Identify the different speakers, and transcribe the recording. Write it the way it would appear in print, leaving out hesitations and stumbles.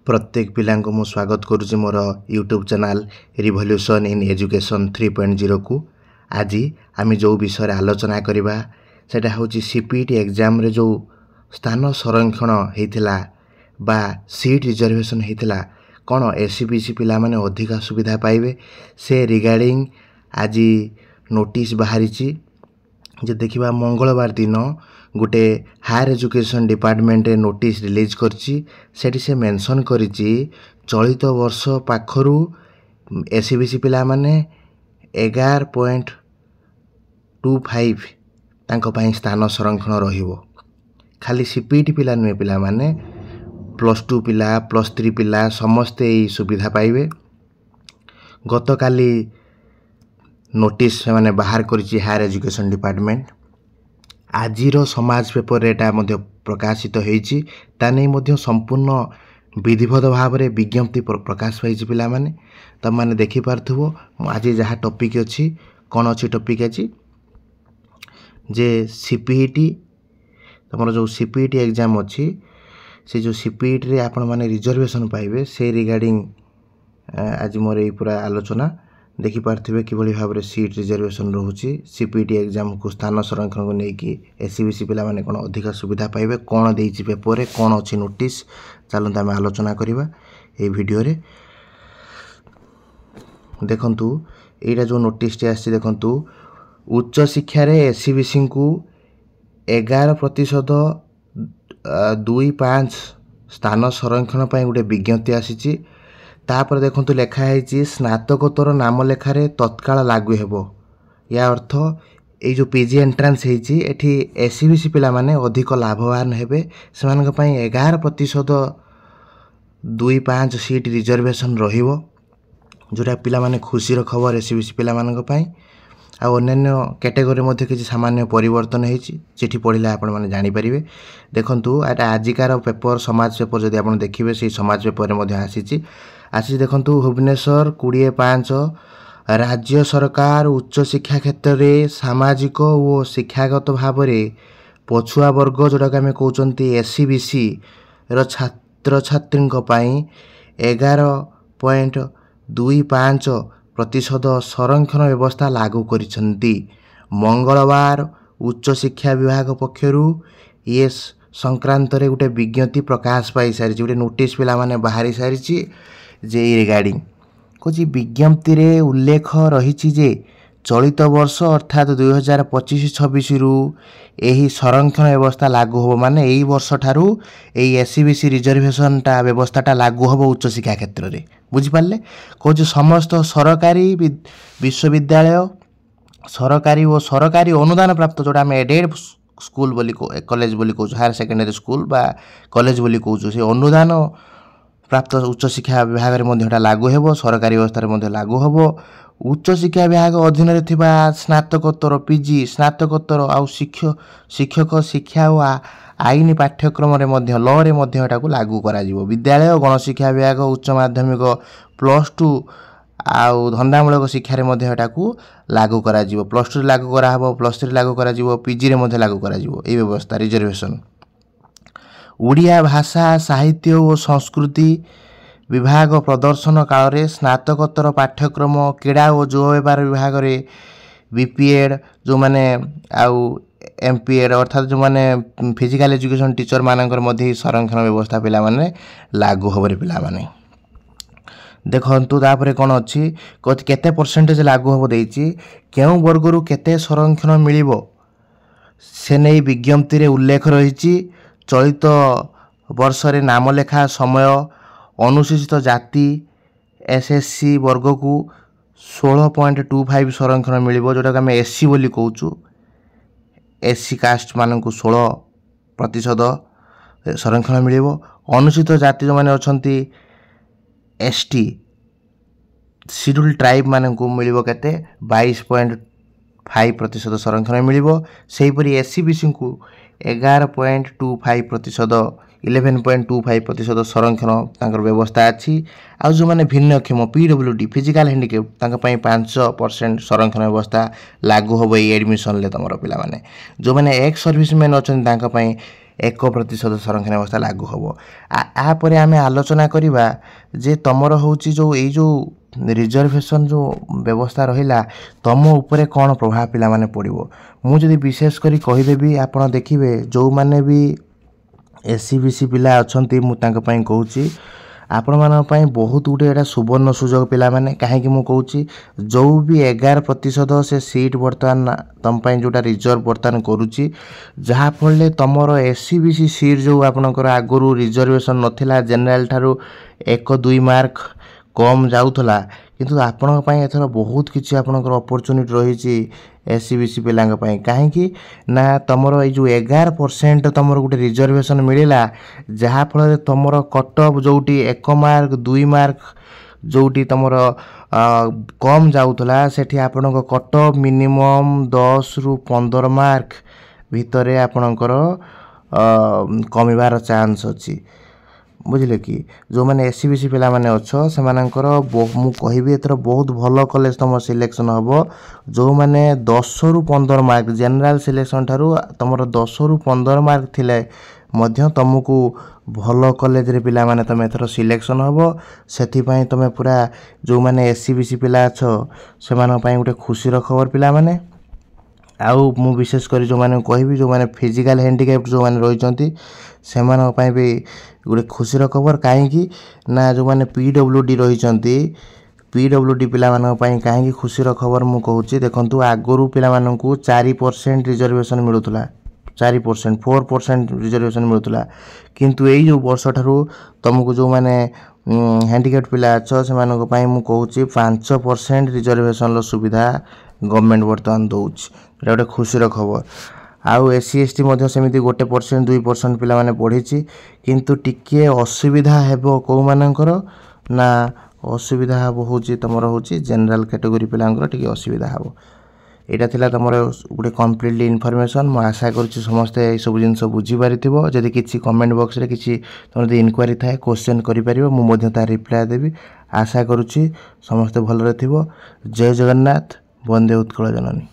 Speaker 1: प्रत्येक पिला को स्वागत करुच्ची मोर YouTube channel revolution in education 3.0 को। आज आम जो विषय आलोचना करवा सेटा हूँ सीपीटी एग्जाम रे जो स्थान संरक्षण होता बा सीट रिजर्वेशन होता कौन एससीबीसी पिला माने अधिका सुविधा पाइबे से रिगार्डिंग आज नोटिस बाहरी जे देखिबा मंगलवार दिन गोटे higher education department notice release करछि। सेठी से मेंशन करिछि चलित वर्ष पाखरु एससीबीसी पिला माने 11.25 तांको पई स्थान संरक्षण रहिबो। खाली सीपीटी पिला नुहे पिला माने +2 पिला +3 पिला समस्ते ई सुविधा पाइबे। गतकाली नोटिस से माने बाहर करिछि हायर एजुकेशन डिपार्टमेंट। आजिर समाज पेपर एटा मध्य प्रकाशित होईछि तानै मध्य संपूर्ण विधिवत भाव में विज्ञप्ति प्रकाश पाइछि पिला माने त माने देखि पारथुबो। आज जहाँ टॉपिक अछि कौन अछि टॉपिक अछि जे सीपीटी तमरो जो सीपीटी एग्जाम अछि से जो सीपीटी रे आपण माने रिजर्वेशन पाइबे से रिगार्डिंग आज मोर ए पूरा आलोचना देखि पारथिबे किभली भाव में सीट रिजर्वेशन रोची सीपीटी एग्जाम को स्थान संरक्षण को लेकिन एससीबीसी पिला माने कोन अधिक सुविधा पाइबे कौन देछि पेपर रे कौन अछि नोटिस चलंत आम आलोचना करबा ए वीडियो रे। देखंतु एटा जो नोटिस टे आछि देखंतु उच्च शिक्षा रे एससीबीसी को 11% 25 स्थान संरक्षण पई गोटे विज्ञप्ति आसीछि। तापर देखंतु लेखा है स्नातकोत्तर नाम लेखार तत्काल लागू हेबो। या अर्थ ये जो पीजी एंट्रांस होती एससीबीसी पिला माने अधिक लाभवान हेबे से 11% 25 सीट रिजर्वेशन रहिबो जोटा पिला माने खुशी खबर एससीबीसी पिला मानक पई। आ अन्य कैटेगरी मध्य किसी सामान्य परिवर्तन होती चिठी पढ़िले आपण माने जानि परिबे। देखंतु एटा आजिकार पेपर समाज पेपर जदि आपण देखिबे से समाज पेपर रे मध्य आसी देखंतु भुवनेश्वर 20/5 राज्य सरकार उच्च शिक्षा क्षेत्र में सामाजिक और शिक्षागत भाव में पछुआ वर्ग जोटा आम कहते एससीबीसी छात्र छात्री 11.25% संरक्षण व्यवस्था लागू करिसेंती। मंगलवार उच्च शिक्षा विभाग पक्षरु ये संक्रांत रे गोटे विज्ञप्ति प्रकाश पाई सारी गोटे नोटिस पिला माने बाहरी सारी जे रिगार्डिंग कुछ विज्ञप्ति रे उल्लेख रही जे चलित वर्ष अर्थात 2025-26 रु एही संरक्षण व्यवस्था लागू हो माने एही वर्ष ठारू एही एससीबीसी रिजर्वेशन टा व्यवस्था टा लागू हो उच्च शिक्षा क्षेत्र रे बुझी पाले। कुछ समस्त सरकारी विश्वविद्यालय सरकारी और सरकारी अनुदान प्राप्त जोटा हम एडेड स्कूल बोली कॉलेज बोली कहूँ हायर सेकेंडरी स्कूल बा कॉलेज बोली कहूँ से अनुदान प्राप्त उच्च शिक्षा विभाग में लागू हेबो सरकारी व्यवस्था लागू हेबो। उच्च शिक्षा विभाग अधीन रे थिबा स्नातकोत्तर पीजी स्नातकोत्तर आउ शिक्षक शिक्षा और आईन पाठ्यक्रम लॉ रे लागू करा जिवो। विद्यालय और गणशिक्षा विभाग उच्च माध्यमिक +2 आउ धंदामूलक शिक्षा रे लागू करा जिवो। +2 लागू करा हबो +3 लागू करा जिवो पीजी रे लागू करा जिवो ए व्यवस्था रिजर्वेशन। ओडिया भाषा साहित्य और संस्कृति विभाग प्रदर्शन काल रे स्नातकोत्तर पाठ्यक्रम क्रीड़ा और युवा व्यापार विभाग रे बीपीएड जो माने आउ एमपीएड अर्थात जो माने फिजिकल एजुकेशन टीचर मानकर मध्य संरक्षण व्यवस्था पिला माने लागू होबरे पिला माने। देखंतु तापरे कोन अछि केते परसेंटेज लागू होबो देछि केउ वर्ग रु केते संरक्षण मिलिबो से नै विज्ञप्ति रे उल्लेख रहिछि। चलित वर्ष रे नाम लेखा समय अनुसूचित जाति एसएससी वर्ग को 16.25 संरक्षण मिलिबो जोटा आम एससी बोली कहूँ एससी कास्ट मान को 16% संरक्षण मिलिबो। अनुसूचित जाति जो माने अछंती एसटी शेड्यूल ट्राइब मान को मिलिबो केते 22.5% संरक्षण मिलिबो। सेहीपरि एससीबीसी को 11.25% संरक्षण तांकर व्यवस्था अच्छी। आ जो माने भिन्नक्षम पीडब्ल्यूडी फिजिकल हैंडिकैप 5% संरक्षण व्यवस्था लागू हो एडमिशन ले तुम पिला माने जो माने एक्स सर्विसमैन अच्छा 1% ସଂରକ୍ଷଣ ବ୍ୟବସ୍ଥା ଲାଗୁ ହେବ। ଆପରେ ଆମେ ଆଲୋଚନା କରିବା ଯେ ତମର ହେଉଛି ଯେଉଁ ଏଇ ଯେଉଁ ରିଜର୍ଭେସନ୍ ଯେଉଁ ବ୍ୟବସ୍ଥା ରହିଲା ତମ ଉପରେ କ'ଣ ପ୍ରଭାବ ପିଲାମାନେ ପଡ଼ିବ। ମୁଁ ଯଦି ବିଶେଷ କରି କହିଦେବି ଆପଣ ଦେଖିବେ ଯେଉଁମାନେ ବି SC BC ପିଲା ଅଛନ୍ତି ମୁଁ ତାଙ୍କ ପାଇଁ କହୁଛି ଆପଣମାନଙ୍କ ପାଇଁ ବହୁତ ଗୁଡ଼ିଏ ଏଇଟା ସୁବର୍ଣ୍ଣ ସୁଯୋଗ ପିଲାମାନେ। କାହିଁକି ମୁଁ କହୁଛି ଯେଉଁ ବି 11% ସେ ସିଟ୍ ବର୍ତ୍ତମାନ ତମ ପାଇଁ ଯେଉଁଟା ରିଜର୍ଭ ବର୍ତ୍ତମାନ କରୁଛି ଯାହାଫଳରେ ତମର SC BC ସିଟ୍ ଯେଉଁ ଆପଣଙ୍କର ଆଗରୁ ରିଜର୍ଭେସନ୍ ନଥିଲା ଜେନେରାଲ ଠାରୁ 1-2 ମାର୍କ କମ୍ ଯାଉଥିଲା କିନ୍ତୁ ଆପଣଙ୍କ ପାଇଁ ଏଥର ବହୁତ କିଛି ଆପଣଙ୍କର ଅପରଚ୍ୟୁନିଟି ରହିଛି SC BC ପିଲାଙ୍କ ପାଇଁ। କାହିଁକି ନା ତମର ଏଇ ଯେଉଁ 11% ତମର ଗୋଟେ ରିଜର୍ଭେସନ୍ ମିଳିଲା ଯାହାଫଳରେ ତମର କଟ୍ ଅଫ୍ ଯେଉଁଠି 1 ମାର୍କ 2 ମାର୍କ ଯେଉଁଠି ତମର କମ୍ ଯାଉଥିଲା ସେଠି ଆପଣଙ୍କ କଟ୍ ଅଫ୍ ମିନିମମ୍ 10ରୁ 15 ମାର୍କ ଭିତରେ ଆପଣଙ୍କର କମିବାର ଚାନ୍ସ ଅଛି ବୁଝିଲେ କି। ଯେଉଁମାନେ SC BC ପିଲାମାନେ ଅଛ ସେମାନଙ୍କର ମୁଁ କହିବି ଏଥର ବହୁତ ଭଲ କଲେଜ ତୁମ ସିଲେକ୍ସନ୍ ହେବ। ଯେଉଁମାନେ 10ରୁ 15 ମାର୍କ ଜେନେରାଲ ସିଲେକ୍ସନ୍ ଠାରୁ ତୁମର 10ରୁ 15 ମାର୍କ ଥିଲେ ମଧ୍ୟ ତୁମକୁ ଭଲ କଲେଜରେ ପିଲାମାନେ ତୁମେ ଏଥର ସିଲେକ୍ସନ୍ ହେବ। ସେଥିପାଇଁ ତୁମେ ପୁରା ଯେଉଁମାନେ SC BC ପିଲା ଅଛ ସେମାନଙ୍କ ପାଇଁ ଗୋଟେ ଖୁସିର ଖବର ପିଲାମାନେ। ଆଉ ମୁଁ ବିଶେଷ କରି ଯେଉଁମାନଙ୍କୁ କହିବି ଯେଉଁମାନେ ଫିଜିକାଲ୍ ହ୍ୟାଣ୍ଡିକ୍ୟାପ୍ଟ ଯେଉଁମାନେ ରହିଛନ୍ତି ସେମାନଙ୍କ ପାଇଁ ବି ଗୋଟେ ଖୁସିର ଖବର। କାହିଁକି ନା ଯେଉଁମାନେ PWD ରହିଛନ୍ତି PWD ପିଲାମାନଙ୍କ ପାଇଁ କାହିଁକି ଖୁସିର ଖବର ମୁଁ କହୁଛି ଦେଖନ୍ତୁ ଆଗରୁ ପିଲାମାନଙ୍କୁ 4% ରିଜର୍ଭେସନ୍ ମିଳୁଥିଲା 4% ରିଜର୍ଭେସନ୍ ମିଳୁଥିଲା କିନ୍ତୁ ଏଇ ଯେଉଁ ବର୍ଷଠାରୁ ତୁମକୁ ଯେଉଁମାନେ ହ୍ୟାଣ୍ଡିକ୍ୟାପ୍ଟ ପିଲା ଅଛ ସେମାନଙ୍କ ପାଇଁ ମୁଁ କହୁଛି 5% ରିଜର୍ଭେସନ୍ର ସୁବିଧା ଗଭର୍ଣ୍ଣମେଣ୍ଟ ବର୍ତ୍ତମାନ ଦେଉଛି। ଏଇଟା ଗୋଟେ ଖୁସିର ଖବର। ଆଉ SC ST ମଧ୍ୟ ସେମିତି 1% 2% ପିଲାମାନେ ବଢ଼ିଛି କିନ୍ତୁ ଟିକିଏ ଅସୁବିଧା ହେବ କେଉଁମାନଙ୍କର ନା ଅସୁବିଧା ହେବ ହେଉଛି ତୁମର ହେଉଛି ଜେନେରାଲ କ୍ୟାଟେଗୋରୀ ପିଲାଙ୍କର ଟିକେ ଅସୁବିଧା ହେବ। ଏଇଟା ଥିଲା ତୁମର ଗୋଟେ କମ୍ପ୍ଲିଟଲି ଇନଫର୍ମେସନ୍। ମୁଁ ଆଶା କରୁଛି ସମସ୍ତେ ଏଇସବୁ ଜିନିଷ ବୁଝିପାରିଥିବ। ଯଦି କିଛି କମେଣ୍ଟ ବକ୍ସରେ କିଛି ତୁମର ଯଦି ଇନକ୍ୱାରି ଥାଏ କ୍ୱେଶ୍ଚନ୍ କରିପାରିବ ମୁଁ ମଧ୍ୟ ତା ରିପ୍ଲାଏ ଦେବି। ଆଶା କରୁଛି ସମସ୍ତେ ଭଲରେ ଥିବ। ଜୟ ଜଗନ୍ନାଥ। ବନ୍ଦେ ଉତ୍କଳ ଜନନୀ।